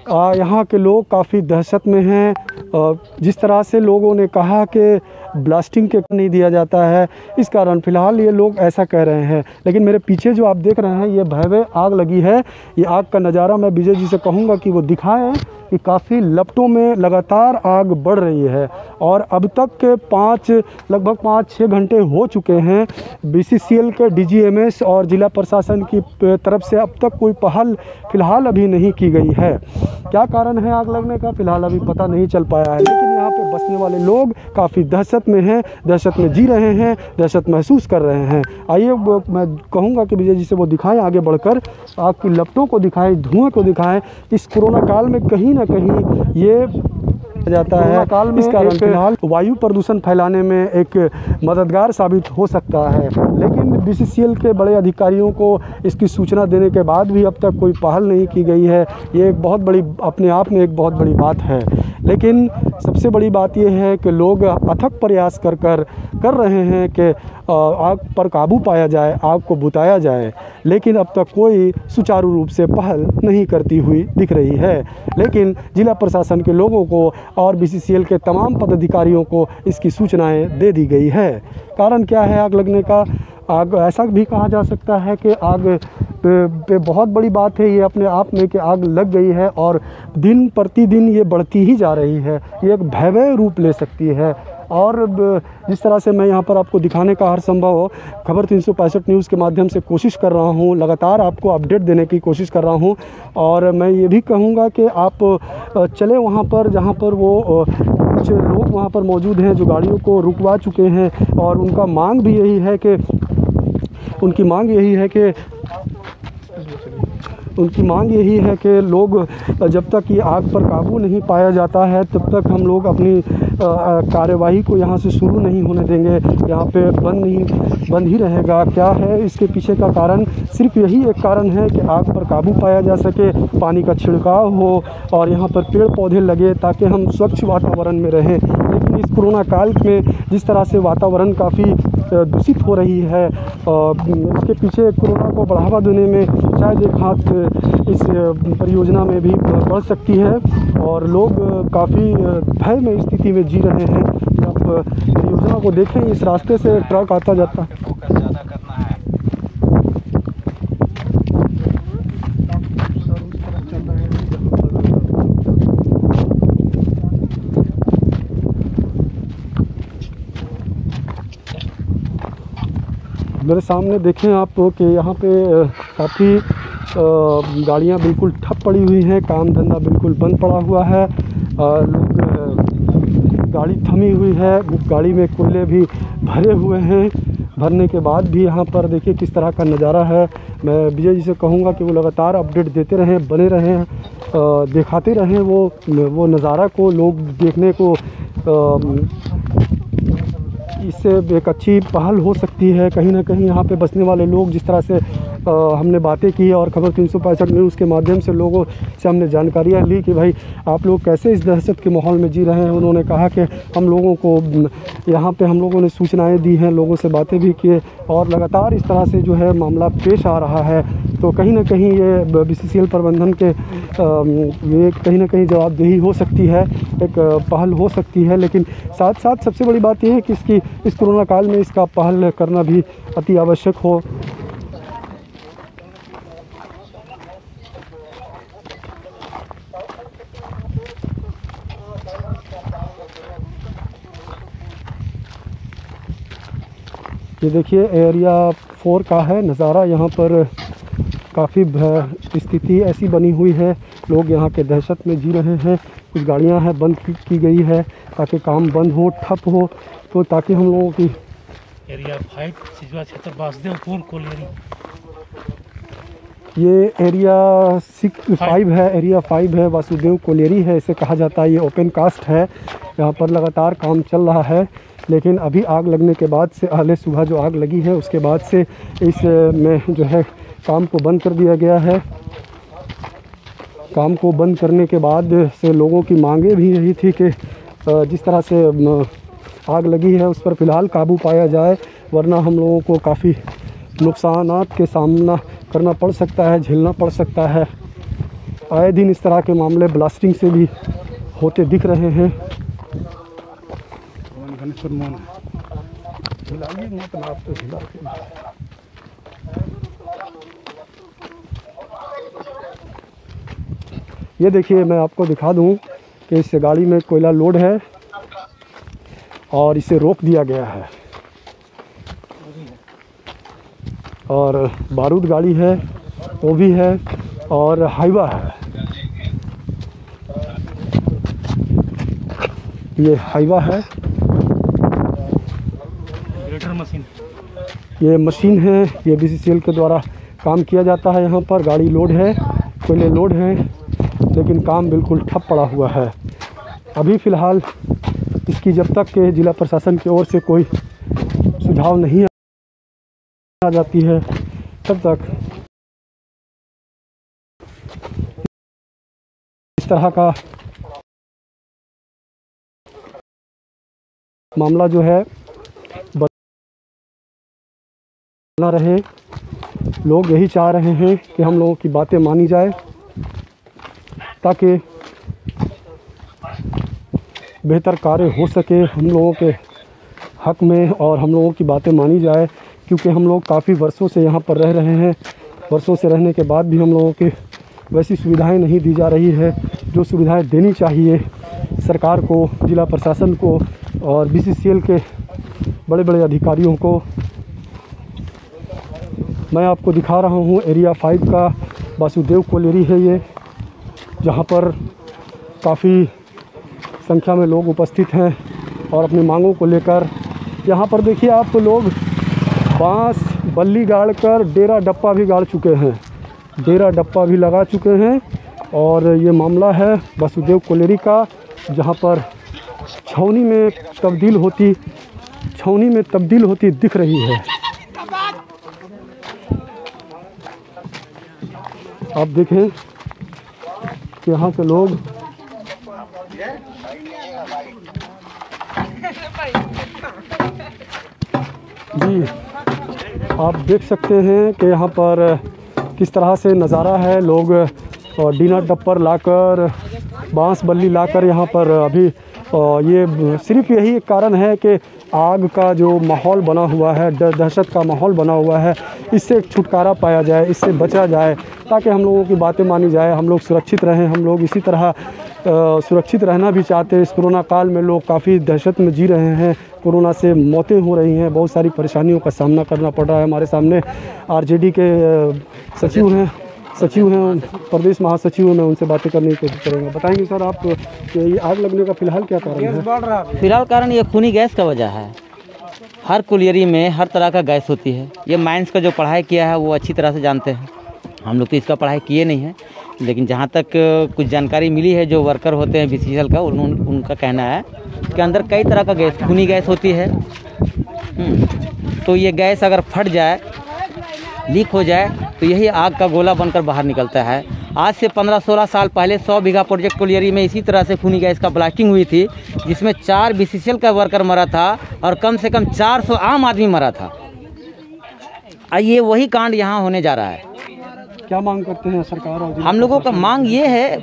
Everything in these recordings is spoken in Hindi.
यहाँ के लोग काफ़ी दहशत में हैं। जिस तरह से लोगों ने कहा कि ब्लास्टिंग के नहीं दिया जाता है, इस कारण फ़िलहाल ये लोग ऐसा कह रहे हैं। लेकिन मेरे पीछे जो आप देख रहे हैं ये भयावह आग लगी है। ये आग का नज़ारा मैं विजय जी से कहूँगा कि वो दिखाएं कि काफ़ी लपटों में लगातार आग बढ़ रही है और अब तक के लगभग 5-6 घंटे हो चुके हैं। BCCL के DGMS और ज़िला प्रशासन की तरफ से अब तक कोई पहल फ़िलहाल अभी नहीं की गई है। क्या कारण है आग लगने का फ़िलहाल अभी पता नहीं चल पाया है, लेकिन यहाँ पे बसने वाले लोग काफ़ी दहशत में हैं, दहशत में जी रहे हैं, दहशत महसूस कर रहे हैं। आइए मैं कहूँगा कि विजय जी से वो दिखाएं, आगे बढ़कर आग की लपटों को दिखाएं, धुएँ को दिखाएं। इस कोरोना काल में कहीं ना कहीं ये जाता है, इस कारण फिलहाल वायु प्रदूषण फैलाने में एक मददगार साबित हो सकता है। लेकिन BCCL के बड़े अधिकारियों को इसकी सूचना देने के बाद भी अब तक कोई पहल नहीं की गई है। ये एक बहुत बड़ी, अपने आप में एक बहुत बड़ी बात है। लेकिन सबसे बड़ी बात यह है कि लोग अथक प्रयास कर रहे हैं कि आग पर काबू पाया जाए, आग को बुताया जाए, लेकिन अब तक कोई सुचारू रूप से पहल नहीं करती हुई दिख रही है। लेकिन जिला प्रशासन के लोगों को और BCCL के तमाम पदाधिकारियों को इसकी सूचनाएं दे दी गई है। कारण क्या है आग लगने का? आग ऐसा भी कहा जा सकता है कि आग पे बहुत बड़ी बात है ये अपने आप में कि आग लग गई है और दिन प्रतिदिन ये बढ़ती ही जा रही है। ये एक भयावह रूप ले सकती है और जिस तरह से मैं यहाँ पर आपको दिखाने का हर संभव खबर 365 न्यूज़ के माध्यम से कोशिश कर रहा हूँ, लगातार आपको अपडेट देने की कोशिश कर रहा हूँ। और मैं ये भी कहूँगा कि आप चले वहाँ पर जहाँ पर वो कुछ लोग वहाँ पर मौजूद हैं जो गाड़ियों को रुकवा चुके हैं और उनका मांग भी यही है कि उनकी मांग यही है कि लोग जब तक ये आग पर काबू नहीं पाया जाता है तब तक हम लोग अपनी कार्यवाही को यहाँ से शुरू नहीं होने देंगे। यहाँ पे बंद ही रहेगा। क्या है इसके पीछे का कारण? सिर्फ यही एक कारण है कि आग पर काबू पाया जा सके, पानी का छिड़काव हो और यहाँ पर पेड़ पौधे लगे ताकि हम स्वच्छ वातावरण में रहें। लेकिन इस कोरोना काल में जिस तरह से वातावरण काफ़ी दूषित हो रही है, इसके पीछे कोरोना को बढ़ावा देने में शायद एक हाथ इस परियोजना में भी बढ़ सकती है और लोग काफ़ी भय में स्थिति में जी रहे हैं। आप परियोजना को देखें, इस रास्ते से ट्रक आता जाता है। मेरे सामने देखें आप कि यहाँ पे काफ़ी गाड़ियाँ बिल्कुल ठप पड़ी हुई हैं, काम धंधा बिल्कुल बंद पड़ा हुआ है। लोग गाड़ी थमी हुई है, गाड़ी में कोयले भी भरे हुए हैं। भरने के बाद भी यहाँ पर देखिए किस तरह का नज़ारा है। मैं विजय जी से कहूँगा कि वो लगातार अपडेट देते रहें, बने रहें, दिखाते रहें वो नज़ारा को लोग देखने को। इससे एक अच्छी पहल हो सकती है। कहीं ना कहीं यहाँ पे बसने वाले लोग, जिस तरह से हमने बातें की और खबर 365 न्यूज़ के माध्यम से लोगों से हमने जानकारियाँ ली कि भाई आप लोग कैसे इस दहशत के माहौल में जी रहे हैं। उन्होंने कहा कि हम लोगों को यहाँ पे हम लोगों ने सूचनाएं दी हैं, लोगों से बातें भी किए और लगातार इस तरह से जो है मामला पेश आ रहा है। तो कहीं ना कहीं ये BCCL प्रबंधन के ये कहीं ना कहीं जवाबदेही हो सकती है, एक पहल हो सकती है। लेकिन साथ साथ सबसे बड़ी बात यह है कि इस कोरोना काल में इसका पहल करना भी अति आवश्यक हो। ये देखिए एरिया 4 का है नज़ारा। यहाँ पर काफ़ी स्थिति ऐसी बनी हुई है, लोग यहाँ के दहशत में जी रहे हैं। कुछ गाड़ियाँ हैं बंद की गई है ताकि काम बंद हो, ठप हो, तो ताकि हम लोगों की एरिया 5 सिजवा क्षेत्र वासुदेवपुर कोलियरी, ये एरिया 5 है, एरिया 5 है, वासुदेव कोलियरी है इसे कहा जाता है। ये ओपन कास्ट है, यहाँ पर लगातार काम चल रहा है। लेकिन अभी आग लगने के बाद से, पहले सुबह जो आग लगी है उसके बाद से इस में जो है काम को बंद कर दिया गया है। काम को बंद करने के बाद से लोगों की मांगे भी यही थी कि जिस तरह से आग लगी है उस पर फ़िलहाल काबू पाया जाए, वरना हम लोगों को काफ़ी नुकसानात के सामना करना पड़ सकता है, झेलना पड़ सकता है। आए दिन इस तरह के मामले ब्लास्टिंग से भी होते दिख रहे हैं। ये देखिए, मैं आपको दिखा दूं कि इस गाड़ी में कोयला लोड है और इसे रोक दिया गया है, और बारूद गाड़ी है वो भी है, और हाईवा है। ये हाईवा है, ग्रेटर मशीन, ये मशीन है, ये BCCL के द्वारा काम किया जाता है। यहाँ पर गाड़ी लोड है, कोयले लोड हैं, लेकिन काम बिल्कुल ठप पड़ा हुआ है। अभी फ़िलहाल इसकी जब तक के जिला प्रशासन की ओर से कोई सुझाव नहीं आ जाती है, तब तक इस तरह का मामला जो है बना रहे। लोग यही चाह रहे हैं कि हम लोगों की बातें मानी जाए, ताकि बेहतर कार्य हो सके हम लोगों के हक में, और हम लोगों की बातें मानी जाए। क्योंकि हम लोग काफ़ी वर्षों से यहाँ पर रह रहे हैं, वर्षों से रहने के बाद भी हम लोगों की वैसी सुविधाएं नहीं दी जा रही है जो सुविधाएं देनी चाहिए सरकार को, जिला प्रशासन को और BCCL के बड़े बड़े अधिकारियों को। मैं आपको दिखा रहा हूँ एरिया 5 का वासुदेव कोलेरी है ये, जहाँ पर काफ़ी संख्या में लोग उपस्थित हैं और अपनी मांगों को लेकर। यहाँ पर देखिए आप, लोग बांस बल्ली गाड़ कर डेरा डप्पा भी गाड़ चुके हैं, डेरा डप्पा भी लगा चुके हैं। और ये मामला है वासुदेव कोलेरी का, जहाँ पर छावनी में तब्दील होती दिख रही है। आप देखें कि यहाँ के लोग जी, आप देख सकते हैं कि यहाँ पर किस तरह से नज़ारा है। लोग डीना डप्पर लाकर, बांस बल्ली लाकर यहाँ पर अभी ये सिर्फ यही एक कारण है कि आग का जो माहौल बना हुआ है, डर दहशत का माहौल बना हुआ है, इससे छुटकारा पाया जाए, इससे बचा जाए, ताकि हम लोगों की बातें मानी जाए, हम लोग सुरक्षित रहें। हम लोग इसी तरह सुरक्षित रहना भी चाहते हैं। इस कोरोना काल में लोग काफ़ी दहशत में जी रहे हैं, कोरोना से मौतें हो रही हैं, बहुत सारी परेशानियों का सामना करना पड़ रहा है। हमारे सामने RJD के सचिव हैं, प्रदेश महासचिव हैं, मैं उनसे बातें करने की कोशिश करूँगा। बताएंगे सर आप कि ये आग लगने का फ़िलहाल क्या कारण है? फिलहाल कारण ये खूनी गैस का वजह है। हर कुलियरी में हर तरह का गैस होती है। ये माइंस का जो पढ़ाई किया है वो अच्छी तरह से जानते हैं। हम लोग तो इसका पढ़ाई किए नहीं हैं, लेकिन जहाँ तक कुछ जानकारी मिली है, जो वर्कर होते हैं BCCL का, उनका कहना है कि अंदर कई तरह का गैस, खूनी गैस होती है। तो ये गैस अगर फट जाए, लीक हो जाए, तो यही आग का गोला बनकर बाहर निकलता है। आज से 15-16 साल पहले 100 बीघा प्रोजेक्ट कोलियरी में इसी तरह से खूनी गैस का ब्लास्टिंग हुई थी, जिसमें 4 BCCL का वर्कर मरा था और कम से कम 400 आम आदमी मरा था। ये वही कांड यहाँ होने जा रहा है। क्या मांग करते हैं सरकार और हम लोगों का मांग ये है,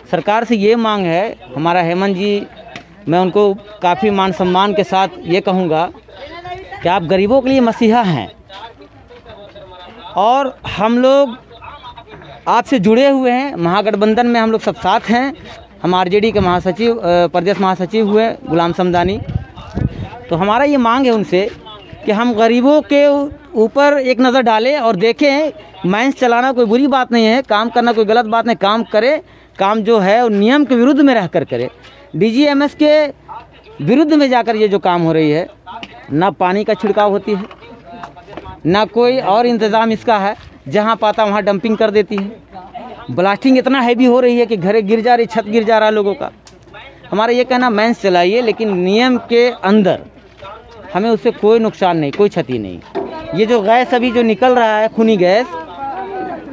सरकार से ये मांग है, हमारा हेमंत जी, मैं उनको काफ़ी मान सम्मान के साथ ये कहूँगा कि आप गरीबों के लिए मसीहा हैं, और हम लोग आपसे जुड़े हुए हैं। महागठबंधन में हम लोग सब साथ हैं। हम RJD के महासचिव, प्रदेश महासचिव हुए गुलाम समदानी। तो हमारा ये मांग है उनसे कि हम गरीबों के ऊपर एक नज़र डालें और देखें। माइंस चलाना कोई बुरी बात नहीं है, काम करना कोई गलत बात नहीं, काम करें, काम जो है नियम के विरुद्ध में रहकर करे। DGMS के विरुद्ध में जाकर ये जो काम हो रही है, ना पानी का छिड़काव होती है, ना कोई और इंतज़ाम इसका है, जहाँ पाता वहाँ डंपिंग कर देती है। ब्लास्टिंग इतना हैवी हो रही है कि घरे गिर जा रही, छत गिर जा रहा है लोगों का। हमारा ये कहना, माइंस चलाइए, लेकिन नियम के अंदर, हमें उससे कोई नुकसान नहीं, कोई क्षति नहीं। ये जो गैस अभी जो निकल रहा है, खूनी गैस,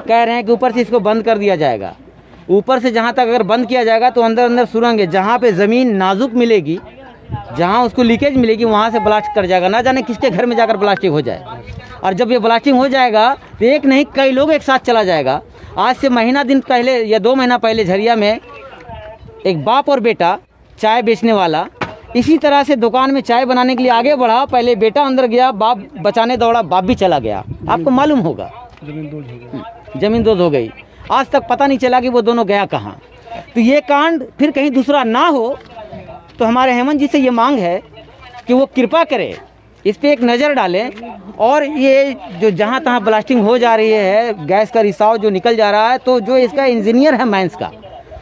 कह रहे हैं कि ऊपर से इसको बंद कर दिया जाएगा। ऊपर से जहाँ तक अगर बंद किया जाएगा तो अंदर अंदर सुरंग है, जहाँ पे ज़मीन नाजुक मिलेगी, जहाँ उसको लीकेज मिलेगी, वहाँ से ब्लास्ट कर जाएगा। ना जाने किसके घर में जाकर ब्लास्टिंग हो जाए। और जब ये ब्लास्टिंग हो जाएगा तो एक नहीं कई लोग एक साथ चला जाएगा। आज से महीना दिन पहले या 2 महीना पहले झरिया में एक बाप और बेटा चाय बेचने वाला इसी तरह से दुकान में चाय बनाने के लिए आगे बढ़ा। पहले बेटा अंदर गया, बाप बचाने दौड़ा, बाप भी चला गया। आपको मालूम होगा जमीन दोज हो गई। आज तक पता नहीं चला कि वो दोनों गया कहाँ। तो ये कांड फिर कहीं दूसरा ना हो, तो हमारे हेमंत जी से ये मांग है कि वो कृपा करे, इस पे एक नज़र डालें। और ये जो जहाँ तहाँ ब्लास्टिंग हो जा रही है, गैस का रिसाव जो निकल जा रहा है, तो जो इसका इंजीनियर है माइंस का,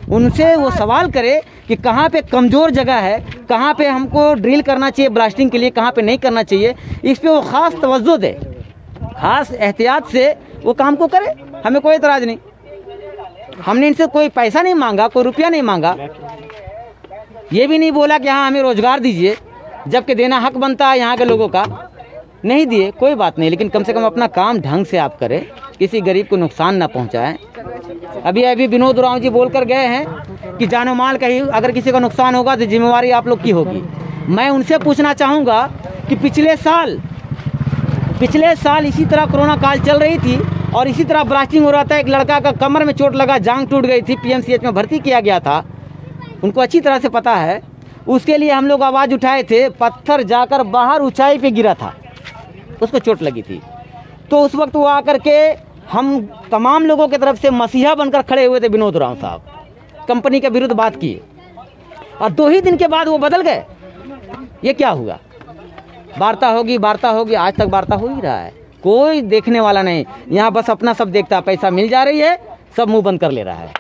उनसे वो सवाल करे कि कहाँ पे कमज़ोर जगह है, कहाँ पे हमको ड्रिल करना चाहिए ब्लास्टिंग के लिए, कहाँ पे नहीं करना चाहिए। इस पे वो ख़ास तवज्जो दे, ख़ास एहतियात से वो काम को करे। हमें कोई एतराज़ नहीं, हमने इनसे कोई पैसा नहीं मांगा, कोई रुपया नहीं मांगा, ये भी नहीं बोला कि हाँ हमें रोज़गार दीजिए, जबकि देना हक बनता है यहाँ के लोगों का। नहीं दिए कोई बात नहीं, लेकिन कम से कम अपना काम ढंग से आप करें, किसी गरीब को नुकसान ना पहुँचाएं। अभी विनोद उरांव जी बोल कर गए हैं कि जानो माल कहीं अगर किसी का नुकसान होगा तो जिम्मेवारी आप लोग की होगी। मैं उनसे पूछना चाहूँगा कि पिछले साल इसी तरह कोरोना काल चल रही थी और इसी तरह ब्लास्टिंग हो रहा था। एक लड़का का कमर में चोट लगा, जांघ टूट गई थी, PMCH में भर्ती किया गया था, उनको अच्छी तरह से पता है। उसके लिए हम लोग आवाज़ उठाए थे, पत्थर जाकर बाहर ऊंचाई पे गिरा था, उसको चोट लगी थी। तो उस वक्त वो आकर के हम तमाम लोगों की तरफ से मसीहा बनकर खड़े हुए थे। विनोद उरांव साहब कंपनी के विरुद्ध बात किए और 2 ही दिन के बाद वो बदल गए। ये क्या हुआ? वार्ता होगी, आज तक वार्ता हो ही रहा है, कोई देखने वाला नहीं। यहाँ बस अपना सब देखता, पैसा मिल जा रही है, सब मुंह बंद कर ले रहा है।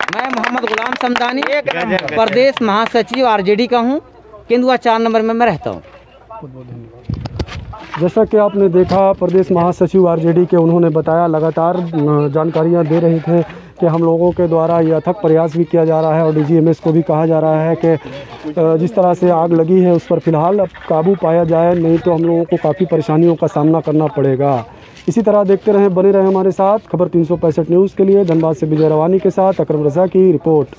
मैं मोहम्मद गुलाम समदानी, प्रदेश महासचिव RJD का हूँ। केंदुआ 4 नंबर में मैं रहता हूँ। जैसा कि आपने देखा, प्रदेश महासचिव RJD के उन्होंने बताया, लगातार जानकारियां दे रहे थे कि हम लोगों के द्वारा ये अथक प्रयास भी किया जा रहा है और DGMS को भी कहा जा रहा है कि जिस तरह से आग लगी है उस पर फ़िलहाल अब काबू पाया जाए, नहीं तो हम लोगों को काफ़ी परेशानियों का सामना करना पड़ेगा। इसी तरह देखते रहें, बने रहें हमारे साथ। खबर 365 न्यूज़ के लिए धनबाद से विजय रवानी के साथ अकरम रज़ा की रिपोर्ट।